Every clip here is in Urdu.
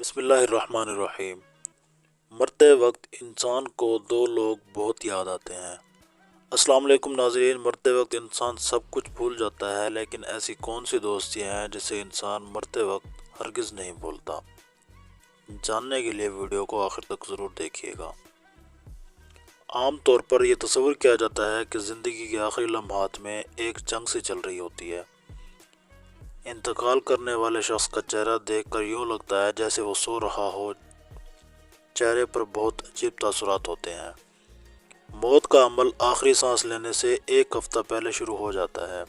بسم اللہ الرحمن الرحیم۔ مرتے وقت انسان کو دو لوگ بہت یاد آتے ہیں۔ السلام علیکم ناظرین۔ مرتے وقت انسان سب کچھ بھول جاتا ہے، لیکن ایسی کون سی دوستی ہیں جسے انسان مرتے وقت ہرگز نہیں بھولتا؟ جاننے کے لیے ویڈیو کو آخر تک ضرور دیکھیے گا۔ عام طور پر یہ تصور کیا جاتا ہے کہ زندگی کے آخری لمحات میں ایک جنگ سے چل رہی ہوتی ہے۔ انتقال کرنے والے شخص کا چہرہ دیکھ کر یوں لگتا ہے جیسے وہ سو رہا ہو۔ چہرے پر بہت عجیب تاثرات ہوتے ہیں۔ موت کا عمل آخری سانس لینے سے ایک ہفتہ پہلے شروع ہو جاتا ہے۔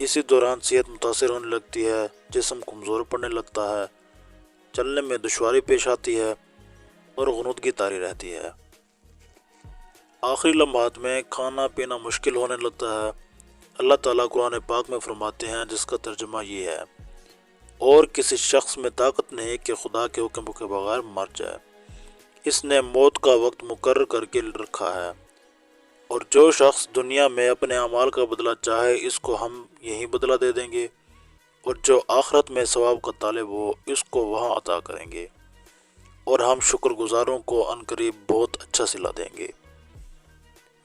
اسی دوران صحت متاثر ہونے لگتی ہے، جسم کمزور پڑنے لگتا ہے، چلنے میں دشواری پیش آتی ہے اور غنودگی طاری رہتی ہے۔ آخری لمحات میں کھانا پینا مشکل ہونے لگتا ہے۔ اللہ تعالیٰ قرآن پاک میں فرماتے ہیں، جس کا ترجمہ یہ ہے: اور کسی شخص میں طاقت نہیں کہ خدا کے حکم کے بغیر مر جائے۔ اس نے موت کا وقت مقرر کر کے رکھا ہے، اور جو شخص دنیا میں اپنے اعمال کا بدلہ چاہے اس کو ہم یہی بدلہ دے دیں گے، اور جو آخرت میں ثواب کا طالب ہو اس کو وہاں عطا کریں گے، اور ہم شکر گزاروں کو عنقریب بہت اچھا صلہ دیں گے۔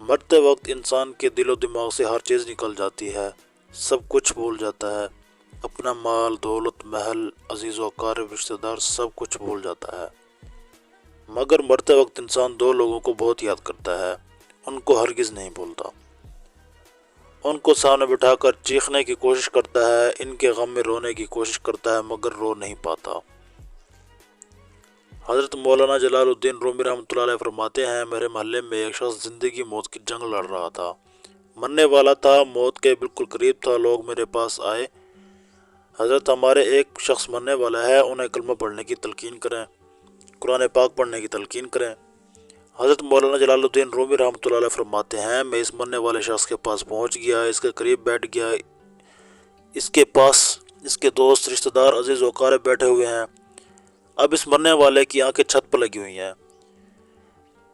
مرتے وقت انسان کے دل و دماغ سے ہر چیز نکل جاتی ہے، سب کچھ بھول جاتا ہے، اپنا مال، دولت، محل، عزیز و اقارب، رشتہ دار، سب کچھ بھول جاتا ہے۔ مگر مرتے وقت انسان دو لوگوں کو بہت یاد کرتا ہے، ان کو ہرگز نہیں بھولتا۔ ان کو سامنے بٹھا کر چیخنے کی کوشش کرتا ہے، ان کے غم میں رونے کی کوشش کرتا ہے، مگر رو نہیں پاتا۔ حضرت مولانا جلال الدین رومی رحمۃ اللہ علیہ فرماتے ہیں، میرے محلے میں ایک شخص زندگی موت کی جنگ لڑ رہا تھا، مرنے والا تھا، موت کے بالکل قریب تھا۔ لوگ میرے پاس آئے، حضرت ہمارے ایک شخص مرنے والا ہے، انہیں کلمہ پڑھنے کی تلقین کریں، قرآن پاک پڑھنے کی تلقین کریں۔ حضرت مولانا جلال الدین رومی رحمۃ اللہ علیہ فرماتے ہیں، میں اس مرنے والے شخص کے پاس پہنچ گیا، اس کے قریب بیٹھ گیا، اس کے پاس اس کے دوست، رشتہ دار، عزیز و اقارب بیٹھے ہوئے ہیں۔ اب اس مرنے والے کی آنکھیں چھت پر لگی ہوئی ہیں،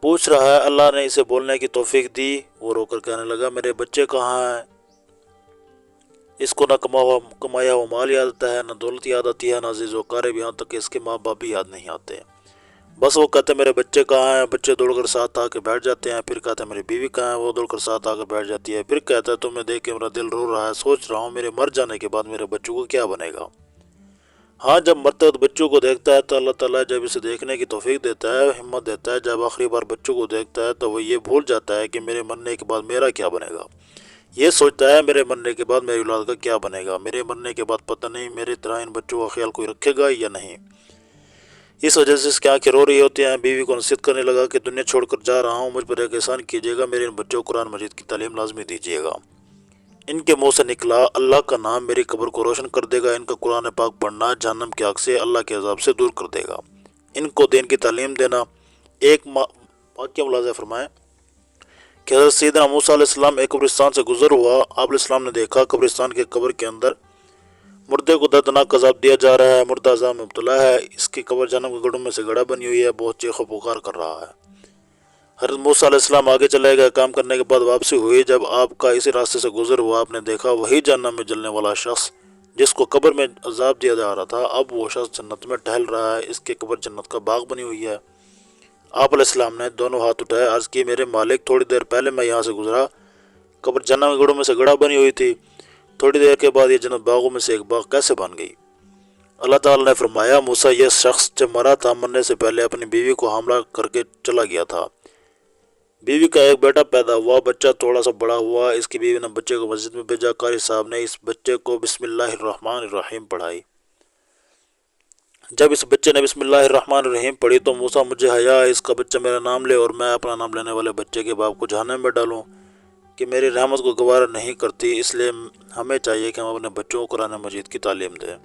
پوچھ رہا ہے، اللہ نے اسے بولنے کی توفیق دی۔ وہ رو کر کہنے لگا، میرے بچے کہاں ہیں؟ اس کو نہ کمایا ہوا مال یاد آتا ہے، نہ دولت یاد آتی ہے، نہ عزیز و اقارب، یہاں تک کہ اس کے ماں باپ بھی یاد نہیں آتے۔ بس وہ کہتے ہیں، میرے بچے کہاں ہیں؟ بچے دوڑ کر ساتھ آ کے بیٹھ جاتے ہیں۔ پھر کہتے ہیں، میری بیوی کہاں ہے؟ وہ دوڑ کر ساتھ آ کے بیٹھ جاتی ہے۔ پھر کہتا ہے، تمہیں دیکھ کے میرا دل رو رہا ہے، سوچ رہا ہوں میرے مر جانے کے بعد میرے بچوں کو کیا بنے گا۔ ہاں، جب مرتے وقت بچوں کو دیکھتا ہے تو اللہ تعالیٰ جب اسے دیکھنے کی توفیق دیتا ہے، ہمت دیتا ہے، جب آخری بار بچوں کو دیکھتا ہے تو وہ یہ بھول جاتا ہے کہ میرے مرنے کے بعد میرا کیا بنے گا۔ یہ سوچتا ہے، میرے مرنے کے بعد میری اولاد کا کیا بنے گا، میرے مرنے کے بعد پتہ نہیں میری طرح ان بچوں کا خیال کوئی رکھے گا یا نہیں۔ اس وجہ سے اس کی آنکھیں رو رہی ہوتی ہیں۔ بیوی کو نصیحت کرنے لگا کہ دنیا چھوڑ کر جا رہا ہوں، مجھ پر ایک احسان کیجیے گا، میرے ان بچوں کو قرآن مجید کی تعلیم لازمی دیجیے گا۔ ان کے منہ سے نکلا، اللہ کا نام میری قبر کو روشن کر دے گا، ان کا قرآن پاک پڑھنا جہنم کی آگ سے، اللہ کے عذاب سے دور کر دے گا، ان کو دین کی تعلیم دینا۔ ایک واقعہ ملاحظہ فرمائیں کہ حضرت سیدنا موسیٰ علیہ السلام ایک قبرستان سے گزر ہوا، آپ علیہ السلام نے دیکھا قبرستان کے قبر کے اندر مردے کو دردناک عذاب دیا جا رہا ہے، مردہ عذاب میں مبتلا ہے، اس کی قبر جہنم کے گڑھوں میں سے گڑھا بنی ہوئی ہے، بہت چیخ و پکار کر رہا ہے۔ حضرت موسیٰ علیہ السلام آگے چلے گئے، کام کرنے کے بعد واپسی ہوئی، جب آپ کا اسی راستے سے گزر ہوا، آپ نے دیکھا وہی جہنم میں جلنے والا شخص جس کو قبر میں عذاب دیا جا رہا تھا، اب وہ شخص جنت میں ٹہل رہا ہے، اس کی قبر جنت کا باغ بنی ہوئی ہے۔ آپ علیہ السلام نے دونوں ہاتھ اٹھائے، عرض کی، میرے مالک، تھوڑی دیر پہلے میں یہاں سے گزرا، قبر جہنم کے گڑھوں میں سے گڑھا بنی ہوئی تھی، تھوڑی دیر کے بعد یہ جنت باغوں میں سے ایک باغ کیسے بن گئی؟ اللہ تعالیٰ نے فرمایا، موسیٰ، یہ شخص جب مرا تھا مرنے سے پہلے اپنی بیوی کو حاملہ کر کے چلا گیا تھا۔ بیوی کا ایک بیٹا پیدا ہوا، بچہ تھوڑا سا بڑا ہوا، اس کی بیوی نے بچے کو مسجد میں بھیجا، قاری صاحب نے اس بچے کو بسم اللہ الرحمن الرحیم پڑھائی۔ جب اس بچے نے بسم اللہ الرحمن الرحیم پڑھی تو موسیٰ، مجھے حیا ہے اس کا بچہ میرا نام لے اور میں اپنا نام لینے والے بچے کے باپ کو جہنم میں ڈالوں، کہ میری رحمت کو گوارا نہیں کرتی، اس لیے ہمیں چاہیے کہ ہم اپنے بچوں کو قرآن مجید کی تعلیم دیں۔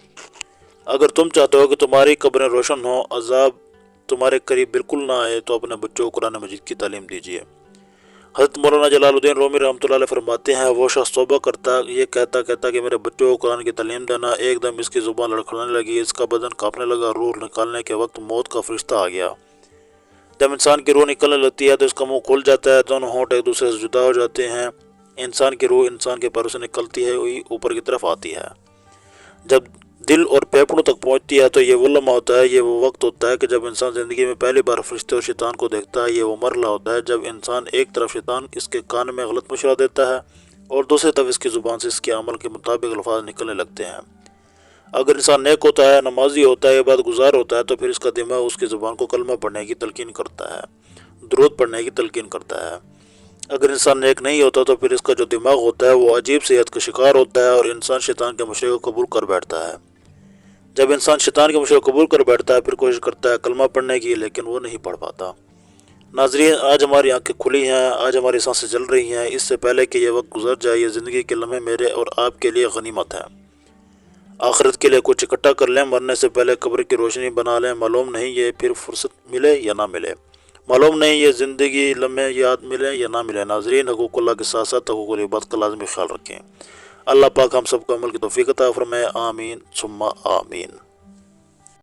اگر تم چاہتے ہو کہ تمہاری قبریں روشن ہوں، عذاب تمہارے قریب بالکل نہ آئے، تو اپنے بچوں کو قرآن مجید کی تعلیم دیجیے۔ حضرت مولانا جلال الدین رومی رحمۃ اللہ علیہ فرماتے ہیں، وہ شخص توبہ کرتا یہ کہتا کہ میرے بچوں کو قرآن کی تعلیم دینا، ایک دم اس کی زبان لڑکھڑانے لگی، اس کا بدن کانپنے لگا، روح نکالنے کے وقت موت کا فرشتہ آ گیا۔ جب انسان کی روح نکلنے لگتی ہے تو اس کا منہ کھل جاتا ہے، دونوں ہونٹ ایک دوسرے سے جدا ہو جاتے ہیں، انسان کی روح انسان کے پیروں سے نکلتی ہے، وہی اوپر کی طرف آتی ہے۔ جب دل اور پھیپھڑوں تک پہنچتی ہے تو یہ وہ لمحہ ہوتا ہے، یہ وہ وقت ہوتا ہے کہ جب انسان زندگی میں پہلی بار فرشتے اور شیطان کو دیکھتا ہے۔ یہ وہ مرحلہ ہوتا ہے جب انسان ایک طرف شیطان اس کے کان میں غلط مشورہ دیتا ہے اور دوسری طرف اس کی زبان سے اس کے عمل کے مطابق الفاظ نکلنے لگتے ہیں۔ اگر انسان نیک ہوتا ہے، نمازی ہوتا ہے، عبادت گزار ہوتا ہے تو پھر اس کا دماغ اس کی زبان کو کلمہ پڑھنے کی تلقین کرتا ہے، درود پڑھنے کی تلقین کرتا ہے۔ اگر انسان نیک نہیں ہوتا تو پھر اس کا جو دماغ ہوتا ہے وہ عجیب صحت کا شکار ہوتا ہے اور انسان شیطان کے مشورے کو قبول کر بیٹھتا ہے۔ جب انسان شیطان کے مشورے کو قبول کر بیٹھتا ہے پھر کوشش کرتا ہے کلمہ پڑھنے کی، لیکن وہ نہیں پڑھ پاتا۔ ناظرین، آج ہماری آنکھیں کھلی ہیں، آج ہماری سانسیں چل رہی ہیں، اس سے پہلے کہ یہ وقت گزر جائے یہ زندگی کے لمحے میرے اور آپ کے لیے غنیمت ہے۔ آخرت کے لیے کچھ اکٹھا کر لیں، مرنے سے پہلے قبر کی روشنی بنا لیں، معلوم نہیں یہ پھر فرصت ملے یا نہ ملے، معلوم نہیں یہ زندگی لمحے یاد ملے یا نہ ملے۔ ناظرین، حقوق اللہ کے ساتھ ساتھ حقوق العباد کا لازمی خیال رکھیں۔ اللہ پاک ہم سب کو عمل کی توفیق عطا فرمائے، آمین ثم آمین۔